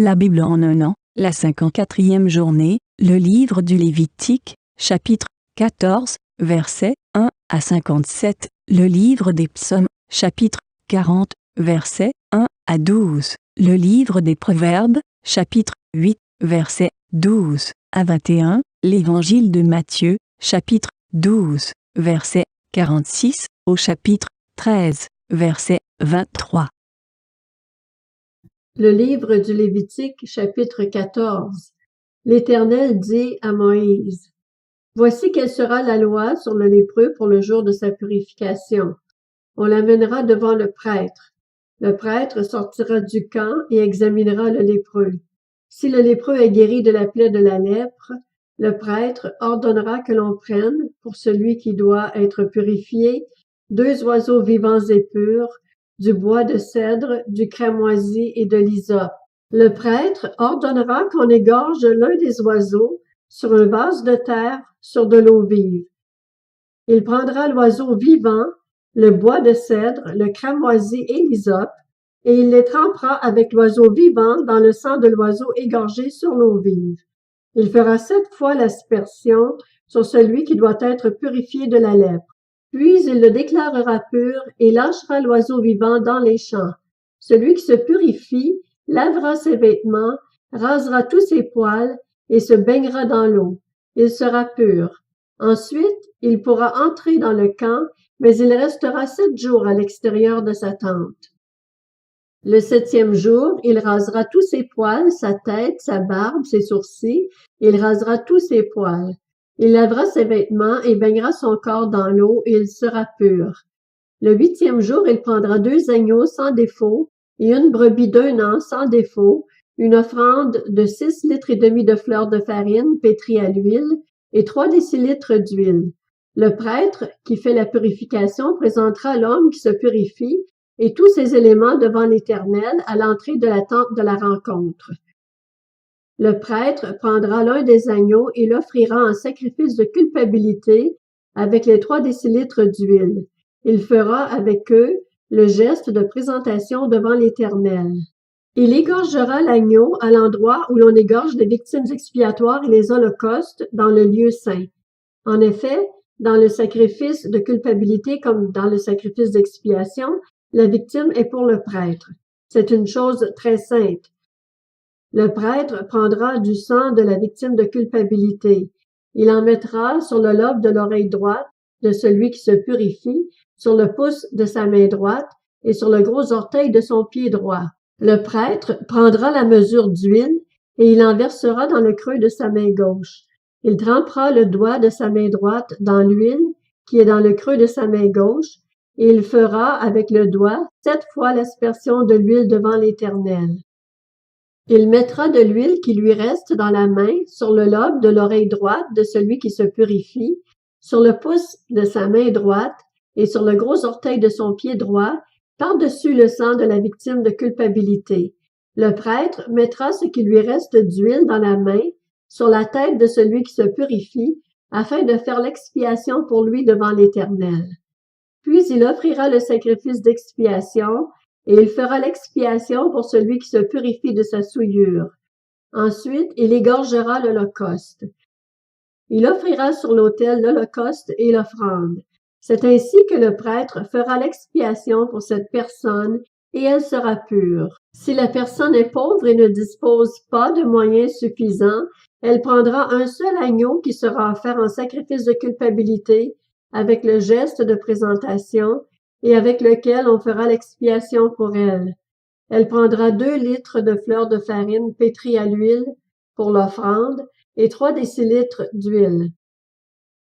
La Bible en un an, la 54e journée, le livre du Lévitique, chapitre 14, versets 1 à 57, le livre des Psaumes, chapitre 40, versets 1 à 12, le livre des Proverbes, chapitre 8, versets 12 à 21, l'évangile de Matthieu, chapitre 12, verset 46 au chapitre 13, verset 23. Le livre du Lévitique, chapitre 14. L'Éternel dit à Moïse: Voici quelle sera la loi sur le lépreux pour le jour de sa purification. On l'amènera devant le prêtre. Le prêtre sortira du camp et examinera le lépreux. Si le lépreux est guéri de la plaie de la lèpre, le prêtre ordonnera que l'on prenne, pour celui qui doit être purifié, 2 oiseaux vivants et purs, du bois de cèdre, du cramoisi et de l'hysope. Le prêtre ordonnera qu'on égorge l'un des oiseaux sur un vase de terre sur de l'eau vive. Il prendra l'oiseau vivant, le bois de cèdre, le cramoisi et l'hysope, et il les trempera avec l'oiseau vivant dans le sang de l'oiseau égorgé sur l'eau vive. Il fera 7 fois l'aspersion sur celui qui doit être purifié de la lèpre. Puis il le déclarera pur et lâchera l'oiseau vivant dans les champs. Celui qui se purifie lavera ses vêtements, rasera tous ses poils et se baignera dans l'eau. Il sera pur. Ensuite, il pourra entrer dans le camp, mais il restera 7 jours à l'extérieur de sa tente. Le 7e jour, il rasera tous ses poils, sa tête, sa barbe, ses sourcils, il rasera tous ses poils. Il lavera ses vêtements et baignera son corps dans l'eau et il sera pur. Le 8e jour, il prendra 2 agneaux sans défaut et une brebis d'1 an sans défaut, une offrande de 6 litres et demi de fleur de farine pétrie à l'huile et 3 décilitres d'huile. Le prêtre qui fait la purification présentera l'homme qui se purifie et tous ces éléments devant l'Éternel à l'entrée de la tente de la rencontre. Le prêtre prendra l'un des agneaux et l'offrira en sacrifice de culpabilité avec les 3 décilitres d'huile. Il fera avec eux le geste de présentation devant l'Éternel. Il égorgera l'agneau à l'endroit où l'on égorge les victimes expiatoires et les holocaustes dans le lieu saint. En effet, dans le sacrifice de culpabilité comme dans le sacrifice d'expiation, la victime est pour le prêtre. C'est une chose très sainte. Le prêtre prendra du sang de la victime de culpabilité. Il en mettra sur le lobe de l'oreille droite de celui qui se purifie, sur le pouce de sa main droite et sur le gros orteil de son pied droit. Le prêtre prendra la mesure d'huile et il en versera dans le creux de sa main gauche. Il trempera le doigt de sa main droite dans l'huile qui est dans le creux de sa main gauche et il fera avec le doigt 7 fois l'aspersion de l'huile devant l'Éternel. Il mettra de l'huile qui lui reste dans la main sur le lobe de l'oreille droite de celui qui se purifie, sur le pouce de sa main droite et sur le gros orteil de son pied droit, par-dessus le sang de la victime de culpabilité. Le prêtre mettra ce qui lui reste d'huile dans la main sur la tête de celui qui se purifie, afin de faire l'expiation pour lui devant l'Éternel. Puis il offrira le sacrifice d'expiation, et il fera l'expiation pour celui qui se purifie de sa souillure. Ensuite, il égorgera l'holocauste. Il offrira sur l'autel l'holocauste et l'offrande. C'est ainsi que le prêtre fera l'expiation pour cette personne, et elle sera pure. Si la personne est pauvre et ne dispose pas de moyens suffisants, elle prendra un seul agneau qui sera offert en sacrifice de culpabilité, avec le geste de présentation, et avec lequel on fera l'expiation pour elle. Elle prendra 2 litres de fleur de farine pétrie à l'huile pour l'offrande et 3 décilitres d'huile.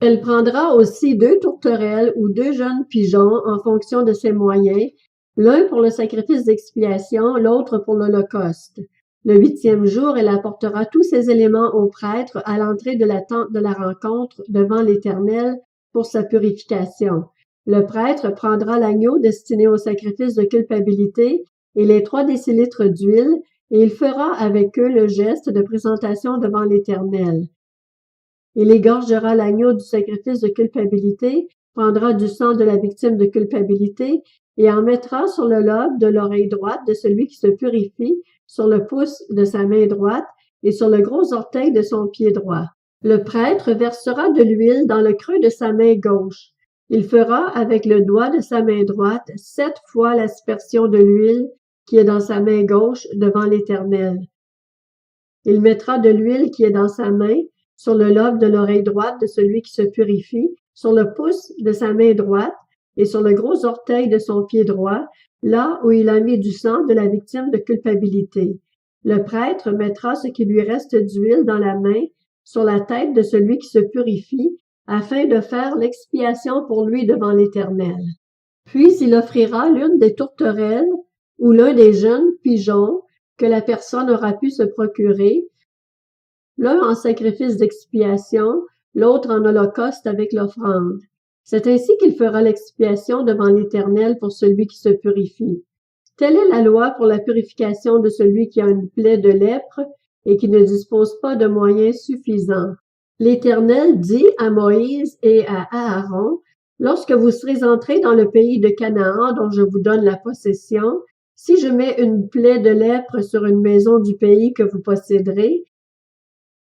Elle prendra aussi 2 tourterelles ou 2 jeunes pigeons en fonction de ses moyens, l'un pour le sacrifice d'expiation, l'autre pour l'holocauste. Le 8e jour, elle apportera tous ces éléments au prêtre à l'entrée de la tente de la rencontre devant l'Éternel pour sa purification. Le prêtre prendra l'agneau destiné au sacrifice de culpabilité et les 3 décilitres d'huile, et il fera avec eux le geste de présentation devant l'Éternel. Il égorgera l'agneau du sacrifice de culpabilité, prendra du sang de la victime de culpabilité et en mettra sur le lobe de l'oreille droite de celui qui se purifie, sur le pouce de sa main droite et sur le gros orteil de son pied droit. Le prêtre versera de l'huile dans le creux de sa main gauche. Il fera avec le doigt de sa main droite 7 fois l'aspersion de l'huile qui est dans sa main gauche devant l'Éternel. Il mettra de l'huile qui est dans sa main sur le lobe de l'oreille droite de celui qui se purifie, sur le pouce de sa main droite et sur le gros orteil de son pied droit, là où il a mis du sang de la victime de culpabilité. Le prêtre mettra ce qui lui reste d'huile dans la main sur la tête de celui qui se purifie, afin de faire l'expiation pour lui devant l'Éternel. Puis il offrira l'une des tourterelles ou l'un des jeunes pigeons que la personne aura pu se procurer, l'un en sacrifice d'expiation, l'autre en holocauste avec l'offrande. C'est ainsi qu'il fera l'expiation devant l'Éternel pour celui qui se purifie. Telle est la loi pour la purification de celui qui a une plaie de lèpre et qui ne dispose pas de moyens suffisants. L'Éternel dit à Moïse et à Aaron, « Lorsque vous serez entrés dans le pays de Canaan dont je vous donne la possession, si je mets une plaie de lèpre sur une maison du pays que vous posséderez,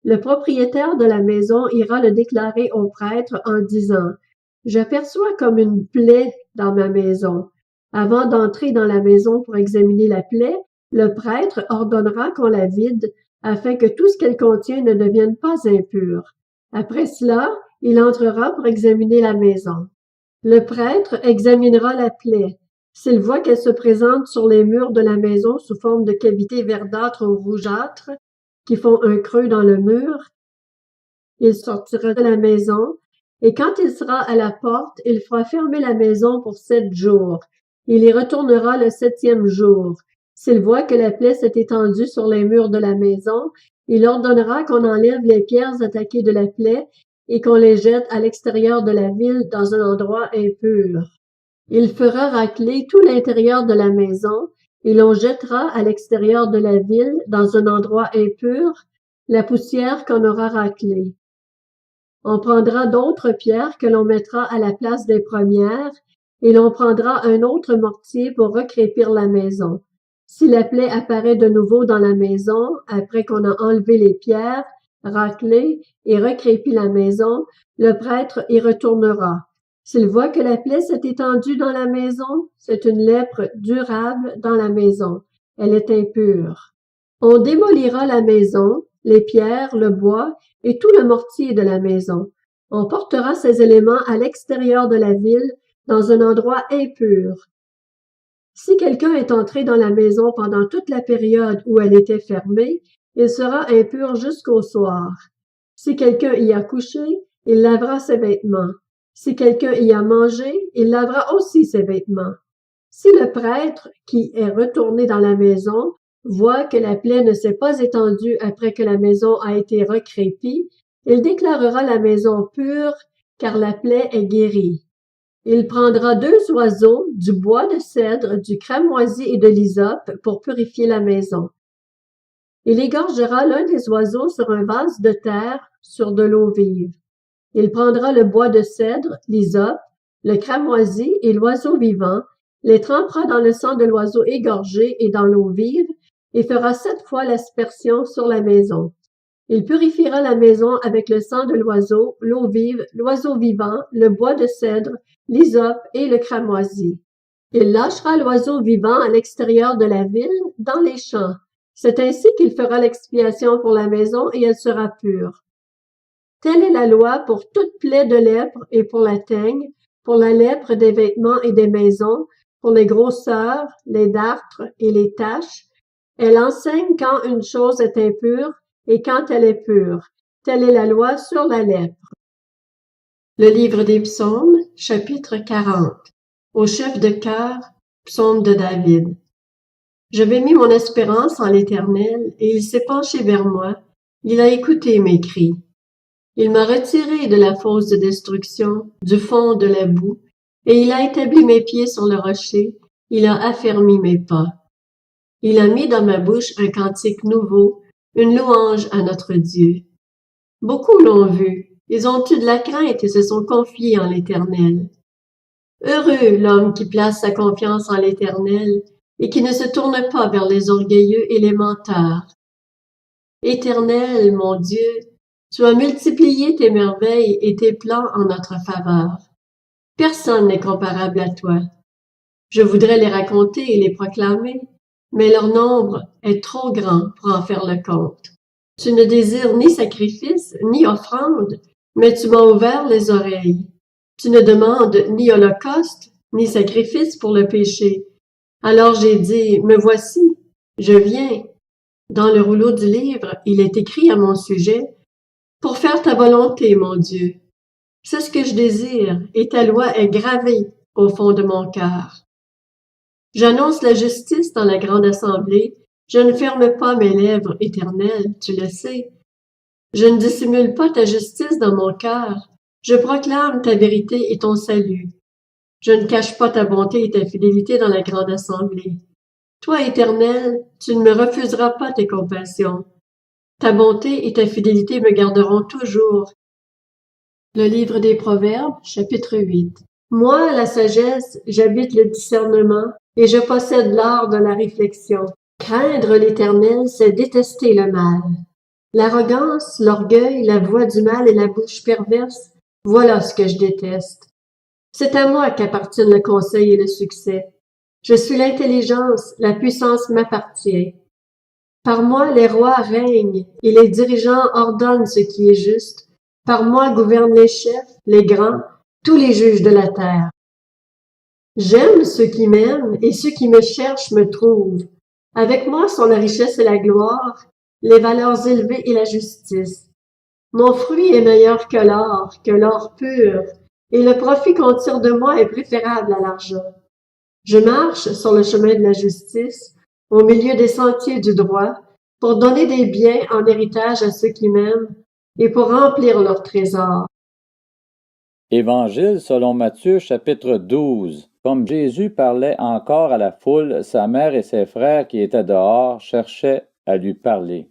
le propriétaire de la maison ira le déclarer au prêtre en disant, « J'aperçois comme une plaie dans ma maison. » Avant d'entrer dans la maison pour examiner la plaie, le prêtre ordonnera qu'on la vide afin que tout ce qu'elle contient ne devienne pas impur. Après cela, il entrera pour examiner la maison. Le prêtre examinera la plaie. S'il voit qu'elle se présente sur les murs de la maison sous forme de cavités verdâtres ou rougeâtres qui font un creux dans le mur, il sortira de la maison et quand il sera à la porte, il fera fermer la maison pour 7 jours. Il y retournera le 7e jour. S'il voit que la plaie s'est étendue sur les murs de la maison, il ordonnera qu'on enlève les pierres attaquées de la plaie et qu'on les jette à l'extérieur de la ville dans un endroit impur. Il fera racler tout l'intérieur de la maison et l'on jettera à l'extérieur de la ville dans un endroit impur la poussière qu'on aura raclée. On prendra d'autres pierres que l'on mettra à la place des premières et l'on prendra un autre mortier pour recrépir la maison. Si la plaie apparaît de nouveau dans la maison, après qu'on a enlevé les pierres, raclé et recrépi la maison, le prêtre y retournera. S'il voit que la plaie s'est étendue dans la maison, c'est une lèpre durable dans la maison. Elle est impure. On démolira la maison, les pierres, le bois et tout le mortier de la maison. On portera ces éléments à l'extérieur de la ville, dans un endroit impur. Si quelqu'un est entré dans la maison pendant toute la période où elle était fermée, il sera impur jusqu'au soir. Si quelqu'un y a couché, il lavera ses vêtements. Si quelqu'un y a mangé, il lavera aussi ses vêtements. Si le prêtre, qui est retourné dans la maison, voit que la plaie ne s'est pas étendue après que la maison a été recrépie, il déclarera la maison pure, car la plaie est guérie. Il prendra 2 oiseaux, du bois de cèdre, du cramoisi et de l'hysope pour purifier la maison. Il égorgera l'un des oiseaux sur un vase de terre, sur de l'eau vive. Il prendra le bois de cèdre, l'hysope, le cramoisi et l'oiseau vivant, les trempera dans le sang de l'oiseau égorgé et dans l'eau vive, et fera 7 fois l'aspersion sur la maison. Il purifiera la maison avec le sang de l'oiseau, l'eau vive, l'oiseau vivant, le bois de cèdre, l'hysope et le cramoisi. Il lâchera l'oiseau vivant à l'extérieur de la ville, dans les champs. C'est ainsi qu'il fera l'expiation pour la maison et elle sera pure. Telle est la loi pour toute plaie de lèpre et pour la teigne, pour la lèpre des vêtements et des maisons, pour les grosseurs, les dartres et les taches. Elle enseigne quand une chose est impure et quand elle est pure. Telle est la loi sur la lèpre. Le livre des psaumes, chapitre 40. Au chef de chœur, psaume de David. J'avais mis mon espérance en l'Éternel, et il s'est penché vers moi. Il a écouté mes cris. Il m'a retiré de la fosse de destruction, du fond de la boue, et il a établi mes pieds sur le rocher. Il a affermi mes pas. Il a mis dans ma bouche un cantique nouveau, une louange à notre Dieu. Beaucoup l'ont vu. Ils ont eu de la crainte et se sont confiés en l'Éternel. Heureux l'homme qui place sa confiance en l'Éternel et qui ne se tourne pas vers les orgueilleux et les menteurs. Éternel, mon Dieu, tu as multiplié tes merveilles et tes plans en notre faveur. Personne n'est comparable à toi. Je voudrais les raconter et les proclamer, mais leur nombre est trop grand pour en faire le compte. Tu ne désires ni sacrifice, ni offrande, mais tu m'as ouvert les oreilles. Tu ne demandes ni holocauste, ni sacrifice pour le péché. Alors j'ai dit, me voici, je viens. Dans le rouleau du livre, il est écrit à mon sujet, pour faire ta volonté, mon Dieu. C'est ce que je désire, et ta loi est gravée au fond de mon cœur. J'annonce la justice dans la grande assemblée. Je ne ferme pas mes lèvres, Éternel, tu le sais. Je ne dissimule pas ta justice dans mon cœur. Je proclame ta vérité et ton salut. Je ne cache pas ta bonté et ta fidélité dans la grande assemblée. Toi, Éternel, tu ne me refuseras pas tes compassions. Ta bonté et ta fidélité me garderont toujours. Le livre des Proverbes, chapitre 8. Moi, la sagesse, j'habite le discernement, et je possède l'art de la réflexion. Craindre l'Éternel, c'est détester le mal. L'arrogance, l'orgueil, la voix du mal et la bouche perverse, voilà ce que je déteste. C'est à moi qu'appartiennent le conseil et le succès. Je suis l'intelligence, la puissance m'appartient. Par moi, les rois règnent et les dirigeants ordonnent ce qui est juste. Par moi gouvernent les chefs, les grands, tous les juges de la terre. J'aime ceux qui m'aiment et ceux qui me cherchent me trouvent. Avec moi sont la richesse et la gloire, les valeurs élevées et la justice. Mon fruit est meilleur que l'or pur, et le profit qu'on tire de moi est préférable à l'argent. Je marche sur le chemin de la justice, au milieu des sentiers du droit, pour donner des biens en héritage à ceux qui m'aiment et pour remplir leur trésor. Évangile selon Matthieu chapitre 12. Comme Jésus parlait encore à la foule, sa mère et ses frères qui étaient dehors cherchaient à lui parler.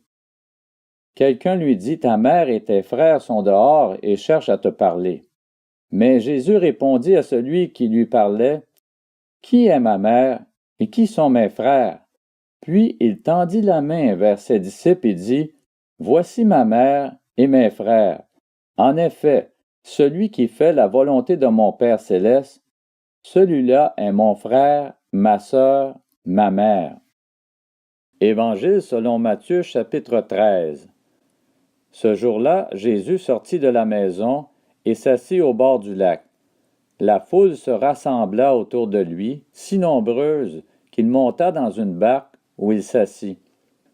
Quelqu'un lui dit, ta mère et tes frères sont dehors et cherchent à te parler. Mais Jésus répondit à celui qui lui parlait, qui est ma mère et qui sont mes frères? Puis il tendit la main vers ses disciples et dit, voici ma mère et mes frères. En effet, celui qui fait la volonté de mon Père céleste, celui-là est mon frère, ma sœur, ma mère. Évangile selon Matthieu chapitre 13. Ce jour-là, Jésus sortit de la maison et s'assit au bord du lac. La foule se rassembla autour de lui, si nombreuse qu'il monta dans une barque où il s'assit.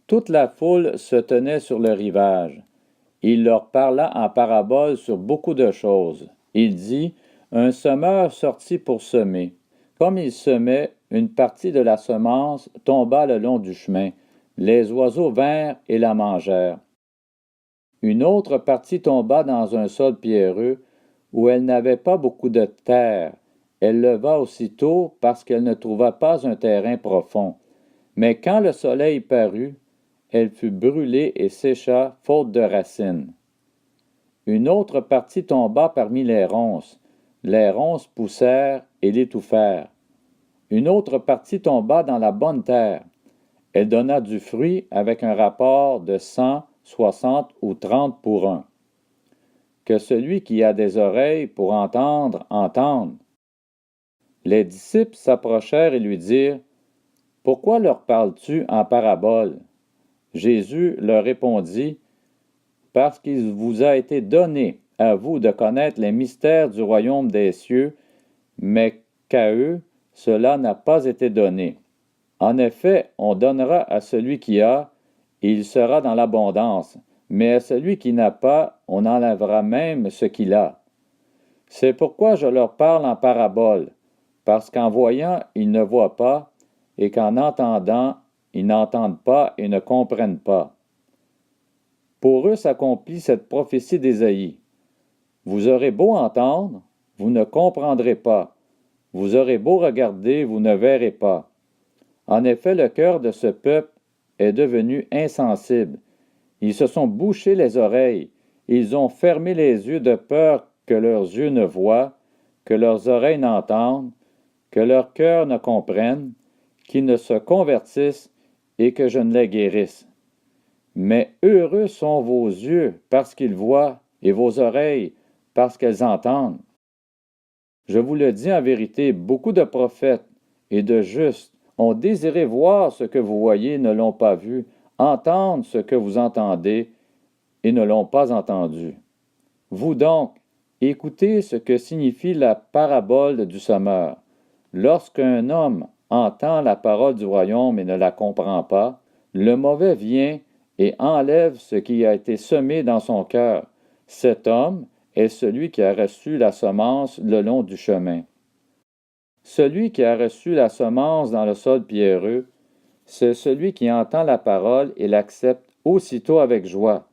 Toute la foule se tenait sur le rivage. Il leur parla en parabole sur beaucoup de choses. Il dit, un semeur sortit pour semer. Comme il semait, une partie de la semence tomba le long du chemin. Les oiseaux vinrent et la mangèrent. Une autre partie tomba dans un sol pierreux, où elle n'avait pas beaucoup de terre. Elle leva aussitôt parce qu'elle ne trouva pas un terrain profond. Mais quand le soleil parut, elle fut brûlée et sécha, faute de racines. Une autre partie tomba parmi les ronces. Les ronces poussèrent et l'étouffèrent. Une autre partie tomba dans la bonne terre. Elle donna du fruit avec un rapport de 100, 60 ou 30 pour 1. Que celui qui a des oreilles pour entendre, entende. Les disciples s'approchèrent et lui dirent, « Pourquoi leur parles-tu en parabole? » Jésus leur répondit, « Parce qu'il vous a été donné à vous de connaître les mystères du royaume des cieux, mais qu'à eux cela n'a pas été donné. En effet, on donnera à celui qui a, et il sera dans l'abondance, mais à celui qui n'a pas, on enlèvera même ce qu'il a. C'est pourquoi je leur parle en parabole, parce qu'en voyant, ils ne voient pas, et qu'en entendant, ils n'entendent pas et ne comprennent pas. Pour eux s'accomplit cette prophétie d'Ésaïe. Vous aurez beau entendre, vous ne comprendrez pas. Vous aurez beau regarder, vous ne verrez pas. En effet, le cœur de ce peuple est devenu insensible. Ils se sont bouchés les oreilles, ils ont fermé les yeux de peur que leurs yeux ne voient, que leurs oreilles n'entendent, que leur cœur ne comprenne, qu'ils ne se convertissent et que je ne les guérisse. Mais heureux sont vos yeux parce qu'ils voient et vos oreilles parce qu'elles entendent. Je vous le dis en vérité, beaucoup de prophètes et de justes ont désiré voir ce que vous voyez et ne l'ont pas vu, entendre ce que vous entendez et ne l'ont pas entendu. Vous donc, écoutez ce que signifie la parabole du semeur. Lorsqu'un homme entend la parole du royaume et ne la comprend pas, le mauvais vient et enlève ce qui a été semé dans son cœur. Cet homme est celui qui a reçu la semence le long du chemin. Celui qui a reçu la semence dans le sol pierreux, c'est celui qui entend la parole et l'accepte aussitôt avec joie.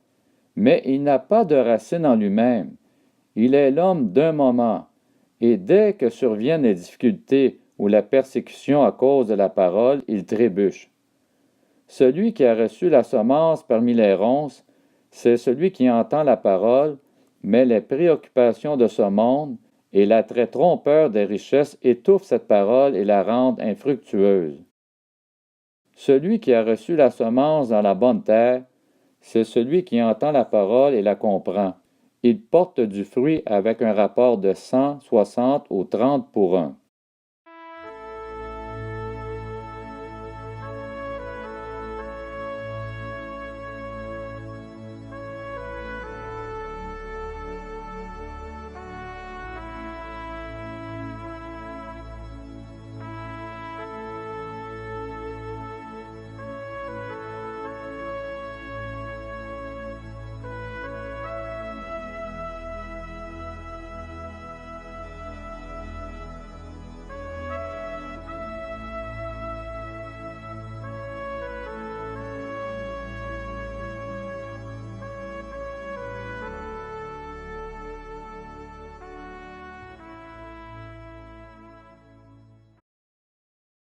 Mais il n'a pas de racine en lui-même. Il est l'homme d'un moment, et dès que surviennent les difficultés ou la persécution à cause de la parole, il trébuche. Celui qui a reçu la semence parmi les ronces, c'est celui qui entend la parole, mais les préoccupations de ce monde et l'attrait trompeur des richesses étouffent cette parole et la rendent infructueuse. Celui qui a reçu la semence dans la bonne terre, c'est celui qui entend la parole et la comprend. Il porte du fruit avec un rapport de 100, 60 ou 30 pour 1.